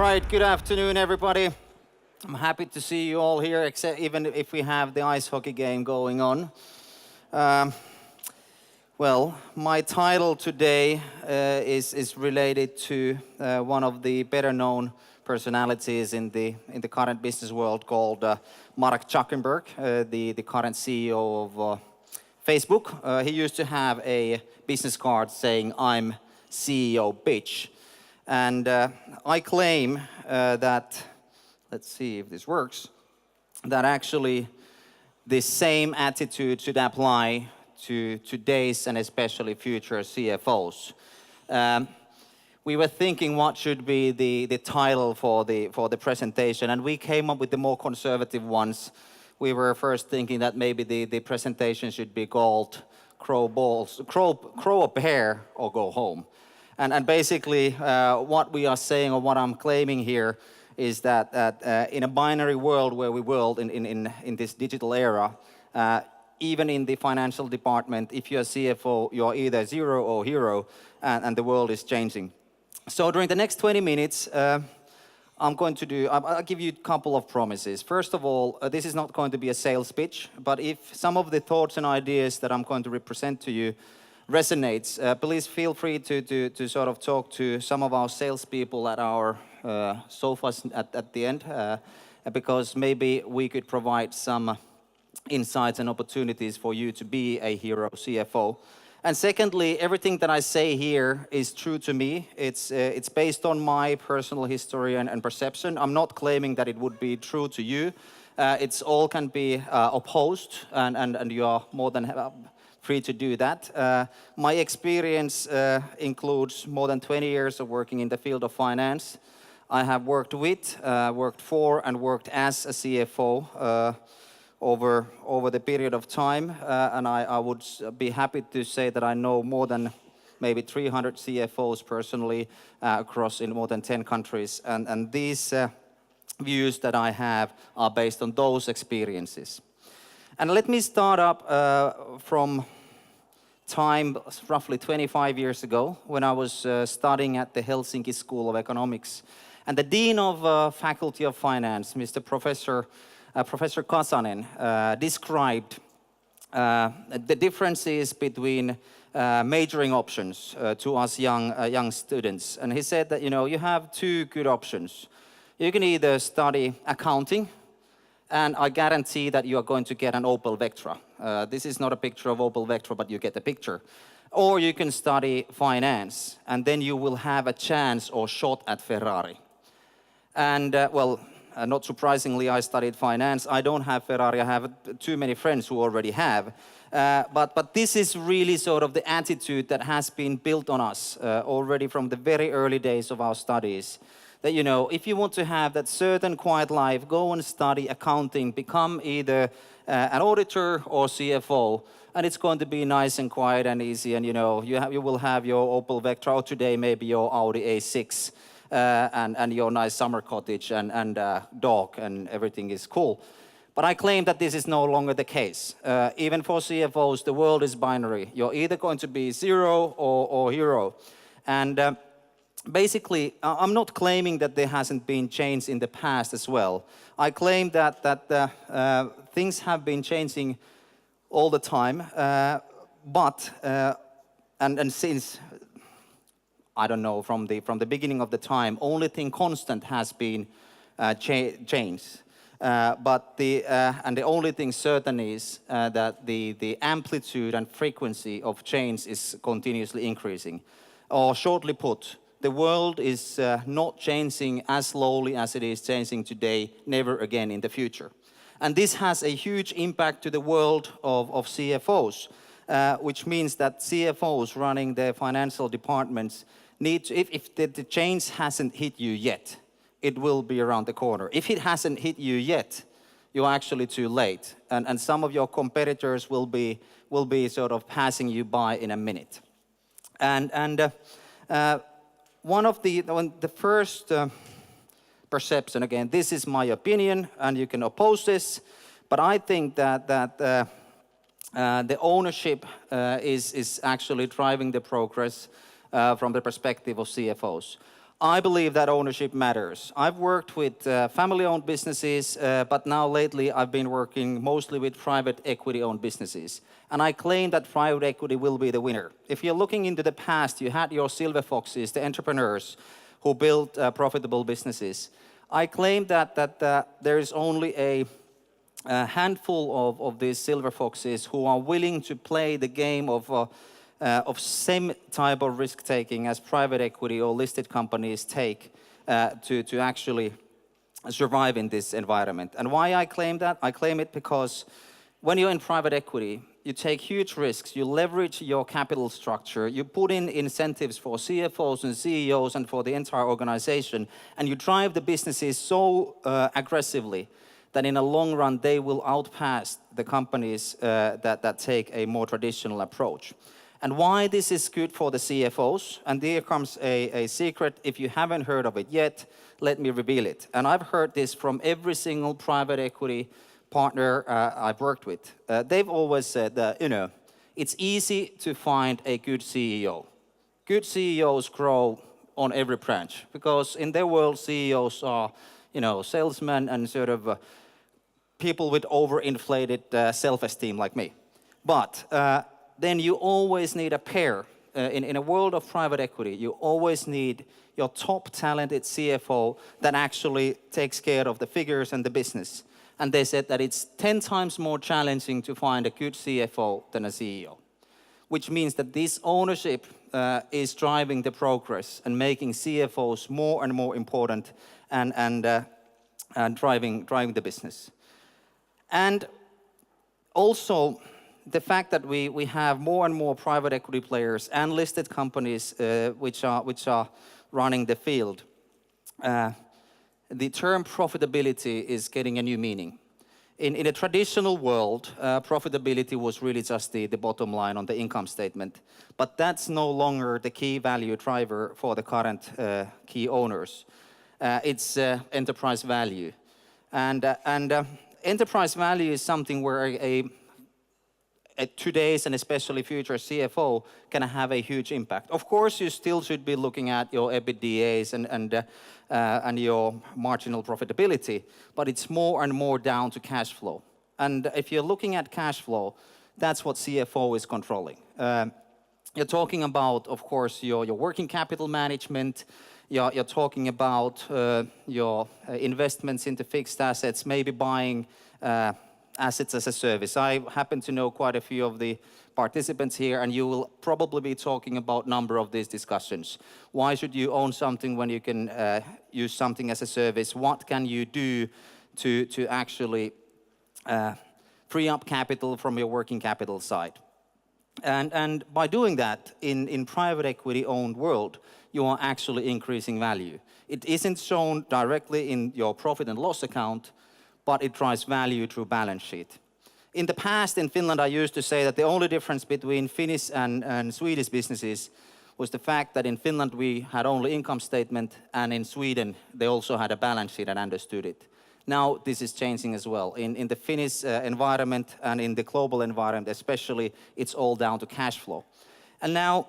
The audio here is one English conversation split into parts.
right, good afternoon, everybody. I'm happy to see you all here, except even if we have the ice hockey game going on. Well, my title today is related to one of the better-known personalities in the current business world called Mark Zuckerberg, the current CEO of Facebook. He used to have a business card saying, "I'm CEO, bitch." And I claim that, let's see if this works, that actually this same attitude should apply to today's and especially future CFOs. We were thinking what should be the title for the presentation, and we came up with the more conservative ones. We were first thinking that maybe the presentation should be called Crow a Bear or Go Home. And basically what we are saying, or what I'm claiming here, is that in a binary world where we world in this digital era, even in the financial department, if you're a CFO, you're either zero or hero, and the world is changing. So during the next 20 minutes, I'll give you a couple of promises. First of all, this is not going to be a sales pitch, but if some of the thoughts and ideas that I'm going to represent to you resonates, please feel free to sort of talk to some of our salespeople at our sofas at the end, because maybe we could provide some insights and opportunities for you to be a hero CFO. And secondly, everything that I say here is true to me. It's based on my personal history and perception. I'm not claiming that it would be true to you. It's all can be opposed, and you are more than free to do that. My experience includes more than 20 years of working in the field of finance. I have worked with, worked for, and worked as a CFO over the period of time, and I would be happy to say that I know more than maybe 300 CFOs personally across in more than 10 countries, and these views that I have are based on those experiences. And let me start up from time roughly 25 years ago when I was studying at the Helsinki School of Economics. And the Dean of Faculty of Finance, Professor Kasanen, described the differences between majoring options to us young students. And he said that, you have two good options. You can either study accounting, and I guarantee that you are going to get an Opel Vectra. This is not a picture of Opel Vectra, but you get the picture. Or you can study finance, and then you will have a chance or shot at Ferrari. And not surprisingly, I studied finance. I don't have Ferrari. I have too many friends who already have. But this is really sort of the attitude that has been built on us already from the very early days of our studies. That, if you want to have that certain quiet life, go and study accounting, become either an auditor or CFO, and it's going to be nice and quiet and easy, and you will have your Opel Vectra, or today maybe your Audi A6, and your nice summer cottage and dog, and everything is cool. But I claim that this is no longer the case. Even for CFOs, the world is binary. You're either going to be zero or hero. And basically, I'm not claiming that there hasn't been change in the past as well. I claim that things have been changing all the time, but since, I don't know, from the beginning of the time, only thing constant has been change. But the only thing certain is that the amplitude and frequency of change is continuously increasing. Or shortly put, the world is not changing as slowly as it is changing today, never again in the future. And this has a huge impact to the world of CFOs, which means that CFOs running their financial departments need to, if the change hasn't hit you yet, it will be around the corner. If it hasn't hit you yet, you're actually too late. And some of your competitors will be sort of passing you by in a minute. And one of the first perception, again, this is my opinion, and you can oppose this, but I think that the ownership is actually driving the progress from the perspective of CFOs. I believe that ownership matters. I've worked with family-owned businesses, but now lately I've been working mostly with private equity-owned businesses. And I claim that private equity will be the winner. If you're looking into the past, you had your silver foxes, the entrepreneurs who built profitable businesses. I claim that there is only a handful of these silver foxes who are willing to play the game of same type of risk taking as private equity or listed companies take to actually survive in this environment. And why I claim that? I claim it because when you're in private equity, you take huge risks, you leverage your capital structure, you put in incentives for CFOs and CEOs and for the entire organization, and you drive the businesses so aggressively that in a long run they will outpace the companies that take a more traditional approach. And why this is good for the CFOs, and here comes a secret, if you haven't heard of it yet, let me reveal it. And I've heard this from every single private equity partner I've worked with. They've always said that, it's easy to find a good CEO. Good CEOs grow on every branch, because in their world, CEOs are, salesmen and sort of people with overinflated self-esteem like me. But then you always need a pair. In a world of private equity, you always need your top talented CFO that actually takes care of the figures and the business. And they said that it's 10 times more challenging to find a good CFO than a CEO, which means that this ownership is driving the progress and making CFOs more and more important and driving the business. And also, the fact that we have more and more private equity players and listed companies which are running the field, the term profitability is getting a new meaning. In a traditional world, profitability was really just the bottom line on the income statement, but that's no longer the key value driver for the current key owners. It's enterprise value, and enterprise value is something where a today's and especially future CFO can have a huge impact. Of course, you still should be looking at your EBITDAs and your marginal profitability, but it's more and more down to cash flow. And if you're looking at cash flow, that's what CFO is controlling. You're talking about, of course, your working capital management. You're talking about your investments into fixed assets, maybe buying assets as a service. I happen to know quite a few of the participants here, and you will probably be talking about a number of these discussions. Why should you own something when you can use something as a service? What can you do to actually free up capital from your working capital side? And by doing that, in private equity-owned world, you are actually increasing value. It isn't shown directly in your profit and loss account, but it drives value through balance sheet. In the past, in Finland, I used to say that the only difference between Finnish and Swedish businesses was the fact that in Finland we had only income statement, and in Sweden they also had a balance sheet and understood it. Now this is changing as well. In the Finnish environment and in the global environment especially, it's all down to cash flow. And now,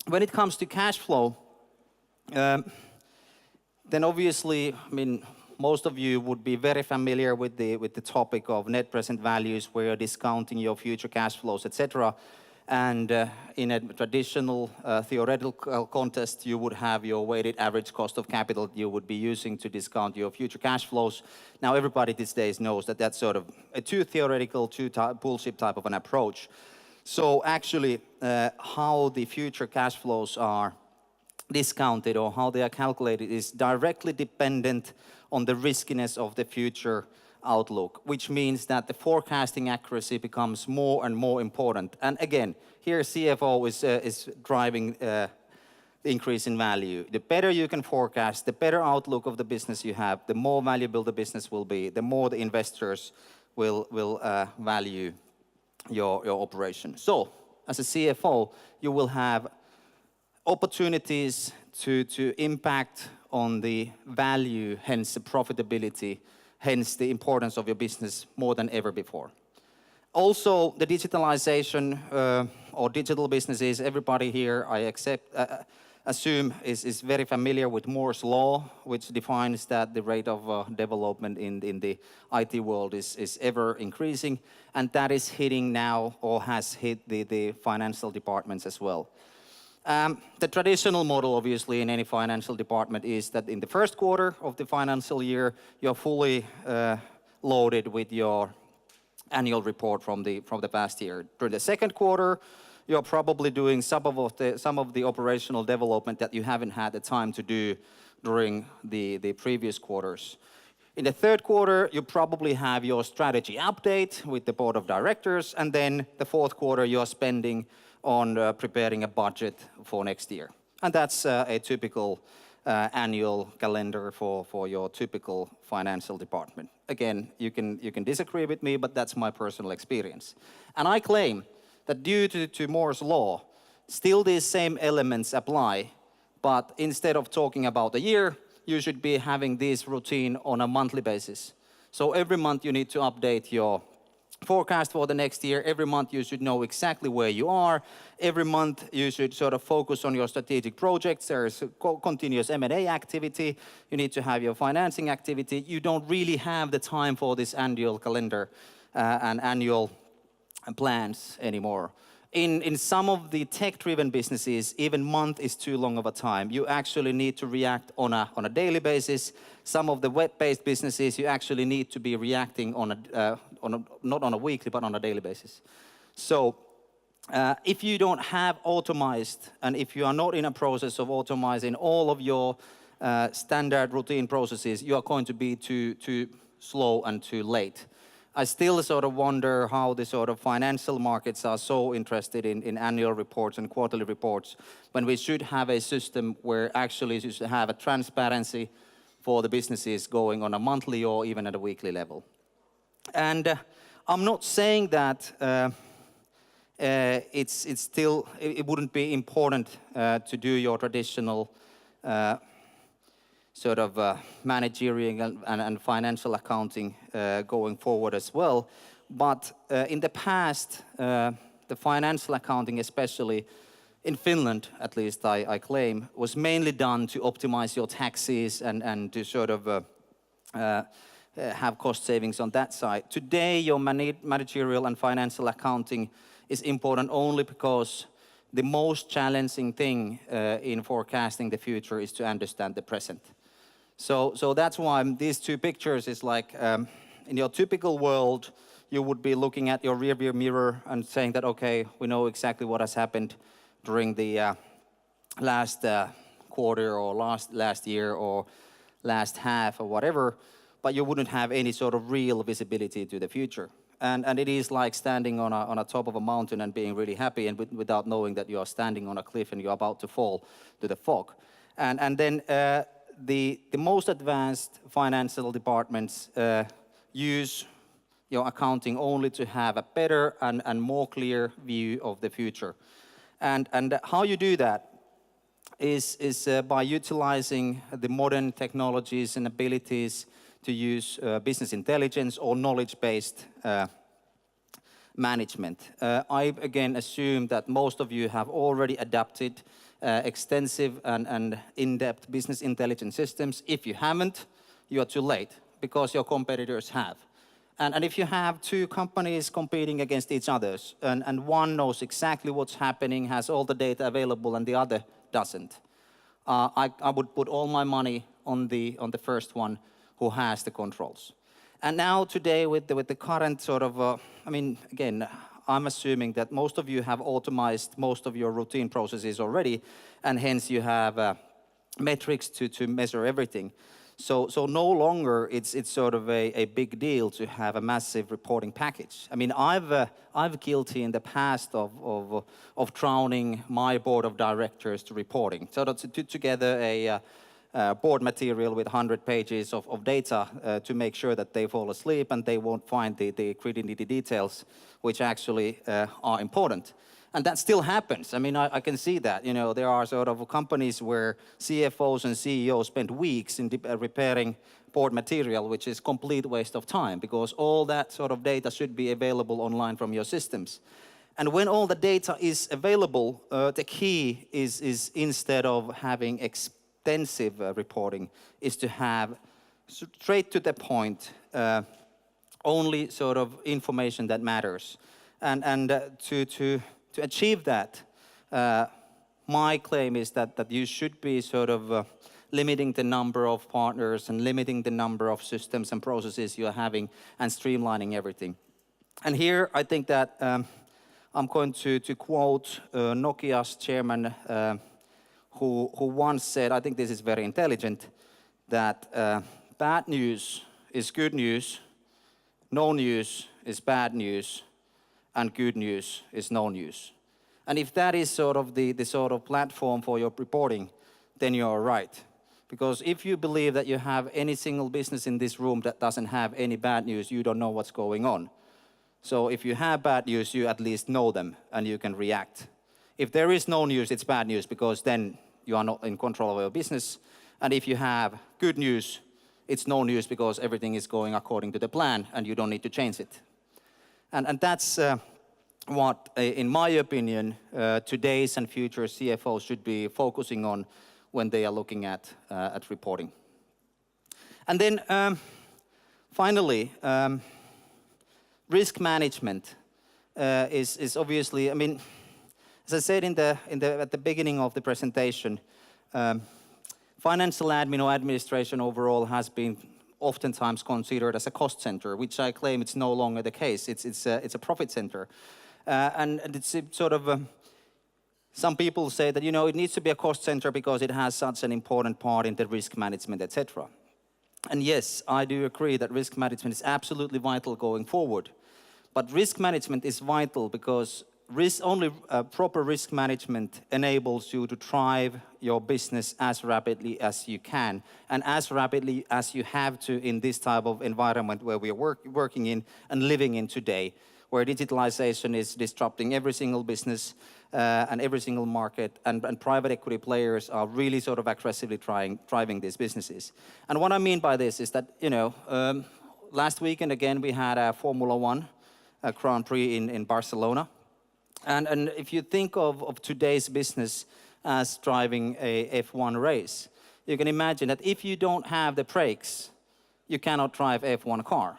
when it comes to cash flow, then obviously, most of you would be very familiar with the topic of net present values, where you're discounting your future cash flows, etc. And in a traditional theoretical contest, you would have your weighted average cost of capital you would be using to discount your future cash flows. Now everybody these days knows that that's sort of a too theoretical, too bullshit type of an approach. So actually, how the future cash flows are discounted or how they are calculated is directly dependent on the riskiness of the future outlook, which means that the forecasting accuracy becomes more and more important. And again, here CFO is driving the increase in value. The better you can forecast, the better outlook of the business you have, the more valuable the business will be, the more the investors will value your operation. So, as a CFO, you will have opportunities to impact on the value, hence the profitability, hence the importance of your business more than ever before. Also, the digitalization or digital businesses, everybody here, I accept, assume is very familiar with Moore's law, which defines that the rate of development in the IT world is ever increasing, and that is hitting now or has hit the financial departments as well. The traditional model, obviously, in any financial department is that in the first quarter of the financial year, you're fully loaded with your annual report from the past year. During the second quarter, you're probably doing some of the operational development that you haven't had the time to do during the previous quarters. In the third quarter, you probably have your strategy update with the board of directors, and then the fourth quarter, you're spending on preparing a budget for next year. And that's a typical annual calendar for your typical financial department. Again, you can disagree with me, but that's my personal experience. And I claim that due to Moore's law, still these same elements apply, but instead of talking about a year, you should be having this routine on a monthly basis. So every month you need to update your forecast for the next year. Every month you should know exactly where you are. Every month you should sort of focus on your strategic projects. There is continuous M&A activity. You need to have your financing activity. You don't really have the time for this annual calendar and annual plans anymore. In some of the tech-driven businesses, even month is too long of a time. You actually need to react on a daily basis. Some of the web-based businesses, you actually need to be reacting not on a weekly, but on a daily basis. So if you don't have automized, and if you are not in a process of automizing all of your standard routine processes, you are going to be too slow and too late. I still sort of wonder how the sort of financial markets are so interested in annual reports and quarterly reports when we should have a system where actually you should have a transparency for the businesses going on a monthly or even at a weekly level. And I'm not saying that it wouldn't be important to do your traditional sort of managerial and financial accounting going forward as well. But in the past, the financial accounting, especially in Finland, at least I claim, was mainly done to optimize your taxes and to sort of have cost savings on that side. Today, your managerial and financial accounting is important only because the most challenging thing in forecasting the future is to understand the present. So that's why these two pictures is like, in your typical world, you would be looking at your rearview mirror and saying that, okay, we know exactly what has happened during the last quarter or last year or last half or whatever, but you wouldn't have any sort of real visibility to the future. And it is like standing on a top of a mountain and being really happy and without knowing that you are standing on a cliff and you're about to fall to the fog. And then the most advanced financial departments use your accounting only to have a better and more clear view of the future. And how you do that is by utilizing the modern technologies and abilities to use business intelligence or knowledge-based management. I again assume that most of you have already adapted extensive and in-depth business intelligence systems. If you haven't, you are too late because your competitors have. And if you have two companies competing against each other, and one knows exactly what's happening, has all the data available, and the other doesn't, I would put all my money on the first one who has the controls. And now today with the current sort of, again, I'm assuming that most of you have automized most of your routine processes already, and hence you have metrics to measure everything. So no longer it's sort of a big deal to have a massive reporting package. I mean, I've guilty in the past of drowning my board of directors to reporting. So to put together a board material with 100 pages of data to make sure that they fall asleep and they won't find the nitty details which actually are important. And that still happens. I mean, I can see that. You know, there are sort of companies where CFOs and CEOs spend weeks in repairing board material, which is complete waste of time because all that sort of data should be available online from your systems. And when all the data is available, the key is instead of having extensive reporting, is to have straight to the point, only sort of information that matters. And to achieve that, my claim is that you should be sort of limiting the number of partners and limiting the number of systems and processes you're having and streamlining everything. And here I think that I'm going to quote Nokia's chairman who once said, I think this is very intelligent, that bad news is good news, no news is bad news, and good news is no news. And if that is sort of the sort of platform for your reporting, then you're right. Because if you believe that you have any single business in this room that doesn't have any bad news, you don't know what's going on. So if you have bad news, you at least know them and you can react. If there is no news, it's bad news because then you are not in control of your business. And if you have good news, it's no news because everything is going according to the plan and you don't need to change it. And that's what, in my opinion, today's and future CFOs should be focusing on when they are looking at reporting. And then finally, risk management is obviously, I mean, as I said at the beginning of the presentation, financial admin or administration overall has been oftentimes considered as a cost center, which I claim it's no longer the case. It's a profit center, and it's sort of. Some people say that it needs to be a cost center because it has such an important part in the risk management, etc. And yes, I do agree that risk management is absolutely vital going forward. But risk management is vital because only proper risk management enables you to drive your business as rapidly as you can and as rapidly as you have to in this type of environment where we are working in and living in today, where digitalization is disrupting every single business and every single market, and private equity players are really sort of aggressively driving these businesses. And what I mean by this is that, last weekend again we had a Formula One Grand Prix in Barcelona. And if you think of today's business as driving a F1 race, you can imagine that if you don't have the brakes, you cannot drive F1 car.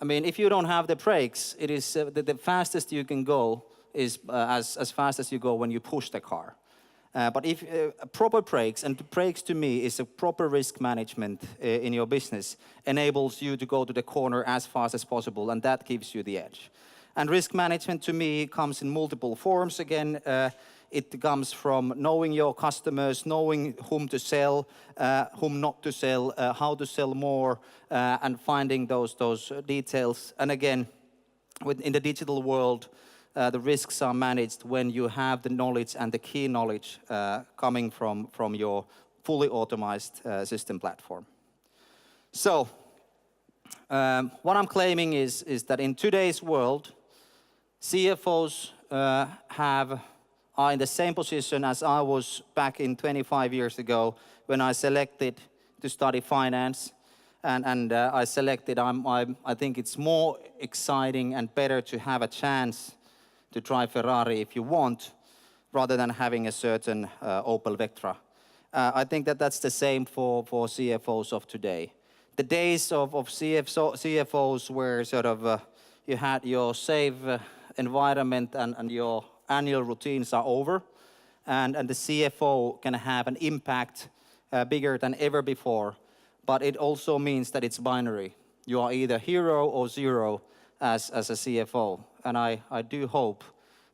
I mean, if you don't have the brakes, it is the fastest you can go is as fast as you go when you push the car. But if proper brakes, and brakes to me is a proper risk management in your business, enables you to go to the corner as fast as possible, and that gives you the edge. And risk management to me comes in multiple forms. Again, it comes from knowing your customers, knowing whom to sell, whom not to sell, how to sell more, and finding those details. And again, in the digital world, the risks are managed when you have the knowledge and the key knowledge coming from your fully automized system platform. So, what I'm claiming is that in today's world, CFOs are in the same position as I was back in 25 years ago when I selected to study finance. And I selected, I think it's more exciting and better to have a chance to drive Ferrari if you want, rather than having a certain Opel Vectra. I think that's the same for CFOs of today. The days of CFOs where sort of you had your safe environment and your annual routines are over, and the CFO can have an impact bigger than ever before. But it also means that it's binary. You are either hero or zero as a CFO. And I do hope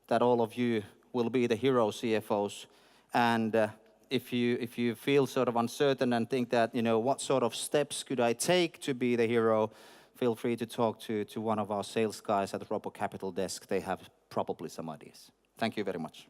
that all of you will be the hero CFOs. And if you feel sort of uncertain and think that, what sort of steps could I take to be the hero, feel free to talk to one of our sales guys at the Ropo Capital Desk. They have probably some ideas. Thank you very much.